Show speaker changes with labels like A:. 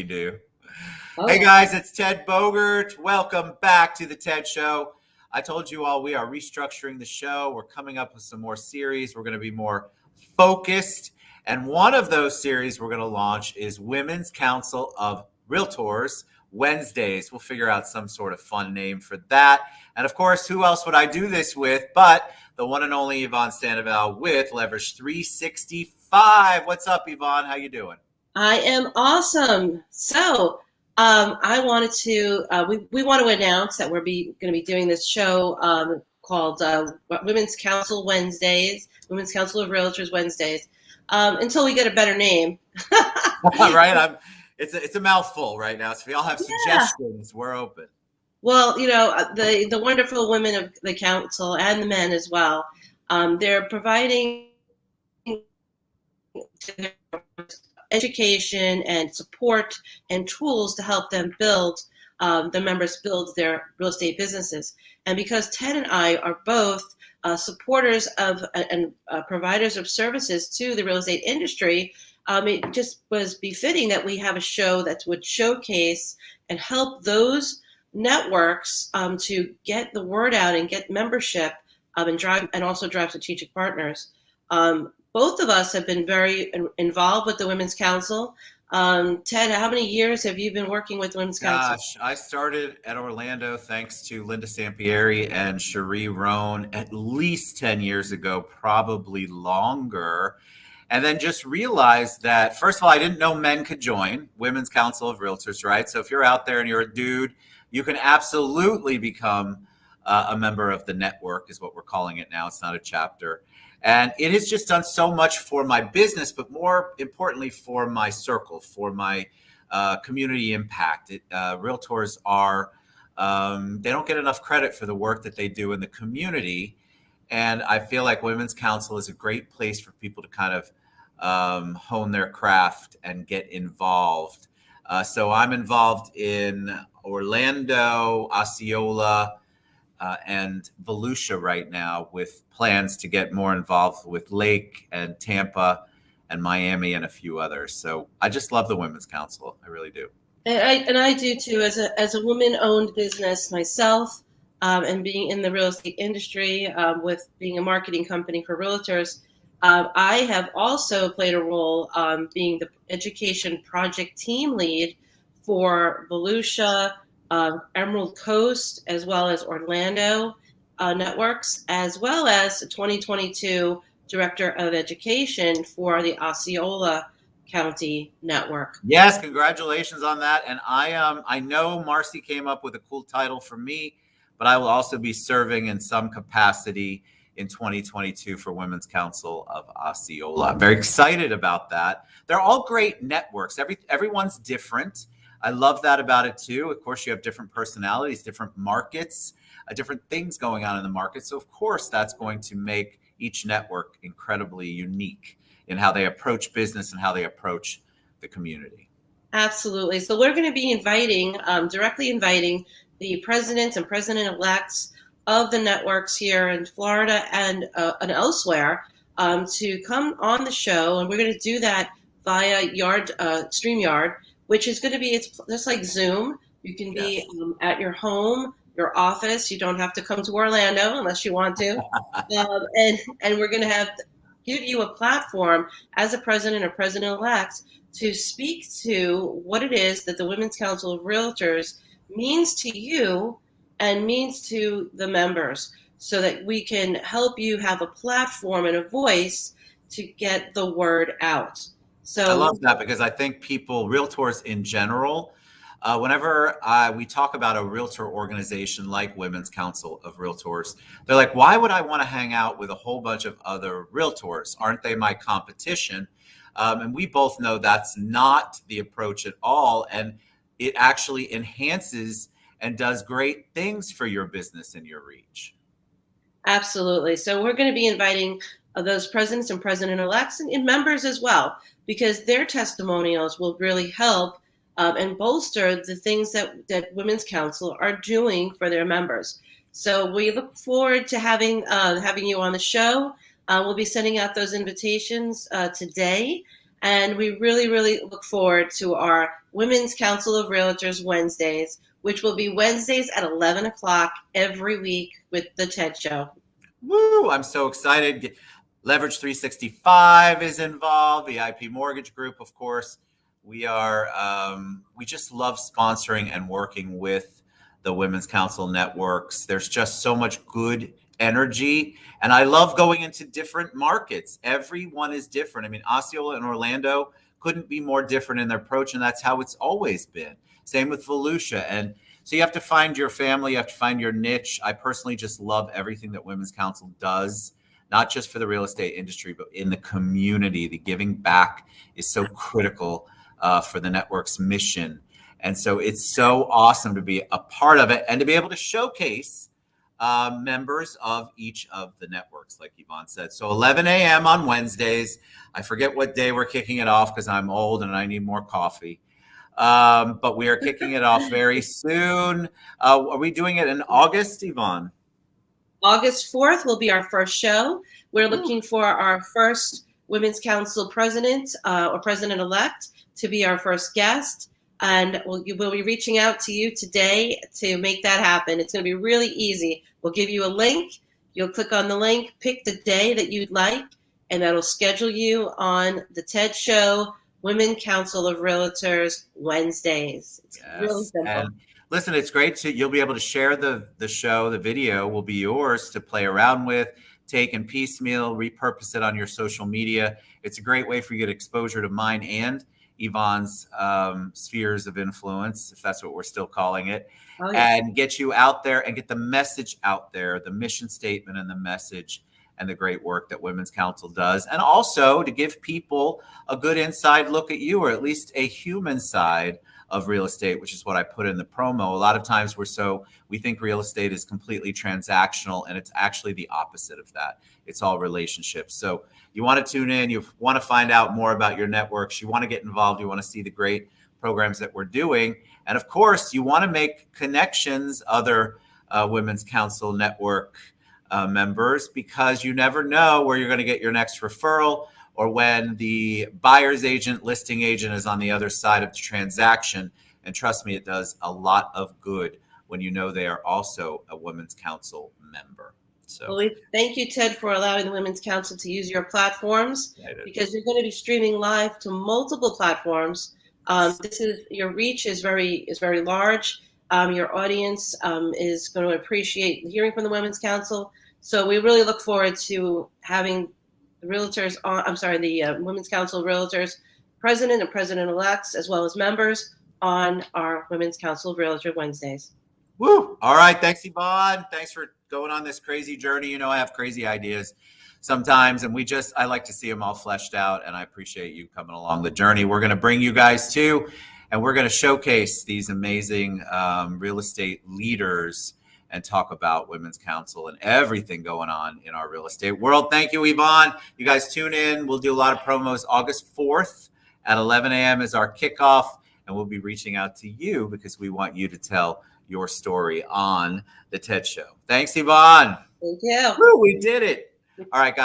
A: Do. Hey
B: Oh,
A: guys, it's Ted Bogert. Welcome back to the Ted Show. I told you all we are restructuring the show. We're coming up with some more series. We're going to be more focused. And one of those series we're going to launch is Women's Council of Realtors Wednesdays. We'll figure out some sort of fun name for that. And of course, who else would I do this with but the one and only Yvonne Sandoval with Leverage 365. What's up, Yvonne? How you doing?
B: I am awesome. I wanted to, we want to announce that going to be doing this show called Women's Council Wednesdays, Women's Council of Realtors Wednesdays, until we get a better name.
A: Right? It's a mouthful right now. So if y'all have
B: Yeah.
A: suggestions, we're open.
B: Well, the wonderful women of the council and the men as well, they're providing education and support and tools to help them the members build their real estate businesses. And because Ted and I are both supporters of and providers of services to the real estate industry, it just was befitting that we have a show that would showcase and help those networks to get the word out and get membership and also drive strategic partners. Both of us have been very involved with the Women's Council. Ted, how many years have you been working with Women's Council?
A: Gosh, I started at Orlando thanks to Linda Sampieri and Cherie Roan at least 10 years ago, probably longer. And then just realized that, first of all, I didn't know men could join Women's Council of Realtors, right? So if you're out there and you're a dude, you can absolutely become a member of the network, is what we're calling it now. It's not a chapter. And it has just done so much for my business, but more importantly, for my circle, for my community impact. Realtors they don't get enough credit for the work that they do in the community. And I feel like Women's Council is a great place for people to kind of hone their craft and get involved. So I'm involved in Orlando, Osceola, and Volusia right now, with plans to get more involved with Lake and Tampa and Miami and a few others. So I just love the Women's Council. I really do.
B: And I do too, as a woman-owned business myself, and being in the real estate industry, with being a marketing company for realtors. I have also played a role being the education project team lead for Volusia, Emerald Coast, as well as Orlando networks, as well as the 2022 Director of Education for the Osceola County Network.
A: Yes, congratulations on that. And I know Marcy came up with a cool title for me, but I will also be serving in some capacity in 2022 for Women's Council of Osceola. I'm very excited about that. They're all great networks. Everyone's different. I love that about it too. Of course, you have different personalities, different markets, different things going on in the market. So of course, that's going to make each network incredibly unique in how they approach business and how they approach the community.
B: Absolutely. So we're going to be directly inviting the presidents and president-elects of the networks here in Florida and elsewhere to come on the show, and we're going to do that via StreamYard, which is going to be, it's just like Zoom. You can
A: Yes.
B: be at your home, your office. You don't have to come to Orlando unless you want to, and we're going to give you a platform as a president or president-elect to speak to what it is that the Women's Council of Realtors means to you and means to the members, so that we can help you have a platform and a voice to get the word out.
A: I
B: So
A: love that because I think realtors in general, whenever we talk about a realtor organization like Women's Council of Realtors, they're like, why would I want to hang out with a whole bunch of other realtors? Aren't they my competition? And we both know that's not the approach at all. And it actually enhances and does great things for your business and your reach.
B: absolutely. So we're going to be inviting those presidents and president-elects and members as well, because their testimonials will really help and bolster the things that Women's Council are doing for their members. So we look forward to having you on the show. We'll be sending out those invitations today. And we really, really look forward to our Women's Council of Realtors Wednesdays, which will be Wednesdays at 11 o'clock every week with the TED Show.
A: Woo! I'm so excited. Leverage 365 is involved. The IP Mortgage Group, of course. We just love sponsoring and working with the Women's Council networks. There's just so much good energy. And I love going into different markets. Everyone is different. I mean, Osceola and Orlando couldn't be more different in their approach. And that's how it's always been. Same with Volusia. And so you have to find your family, you have to find your niche. I personally just love everything that Women's Council does, not just for the real estate industry, but in the community. The giving back is so critical for the network's mission. And so it's so awesome to be a part of it and to be able to showcase members of each of the networks, like Yvonne said. So 11 a.m. on Wednesdays. I forget what day we're kicking it off because I'm old and I need more coffee. But we are kicking it off very soon. Are we doing it in August, Yvonne?
B: August 4th will be our first show. We're looking for our first Women's Council president or president-elect to be our first guest. And we'll be reaching out to you today to make that happen. It's going to be really easy. We'll give you a link. You'll click on the link, pick the day that you'd like, and that'll schedule you on the TED Show, Women Council of Realtors Wednesdays. It's really simple.
A: And listen, it's great you'll be able to share the show. The video will be yours to play around with, take and piecemeal, repurpose it on your social media. It's a great way for you to get exposure to mine and Yvonne's spheres of influence, if that's what we're still calling it, and get you out there and get the message out there, the mission statement and the message and the great work that Women's Council does. And also to give people a good inside look at you, or at least a human side of real estate, which is what I put in the promo. A lot of times we think real estate is completely transactional, and it's actually the opposite of that. It's all relationships. So you want to tune in, you want to find out more about your networks, you want to get involved, you want to see the great programs that we're doing. And of course, you want to make connections, other Women's Council network members, because you never know where you're going to get your next referral, or when the buyer's agent, listing agent is on the other side of the transaction. And trust me, it does a lot of good when you know they are also a Women's Council member. So
B: well, thank you, Ted, for allowing the Women's Council to use your platforms, because you're going to be streaming live to multiple platforms. Your reach is very large. Your audience is going to appreciate hearing from the Women's Council. So we really look forward to having the Realtors the Women's Council Realtors president and president-elects, as well as members, on our Women's Council of Realtors Wednesdays.
A: Woo! All right. Thanks, Yvonne. Thanks for going on this crazy journey. You know, I have crazy ideas sometimes, and I like to see them all fleshed out, and I appreciate you coming along the journey. We're going to bring you guys too, and we're going to showcase these amazing real estate leaders and talk about Women's Council and everything going on in our real estate world. Thank you, Yvonne. You guys tune in. We'll do a lot of promos. August 4th at 11 a.m. is our kickoff, and we'll be reaching out to you because we want you to tell your story on the TED Show. Thanks, Yvonne.
B: Thank you.
A: Woo, we did it. All right, guys.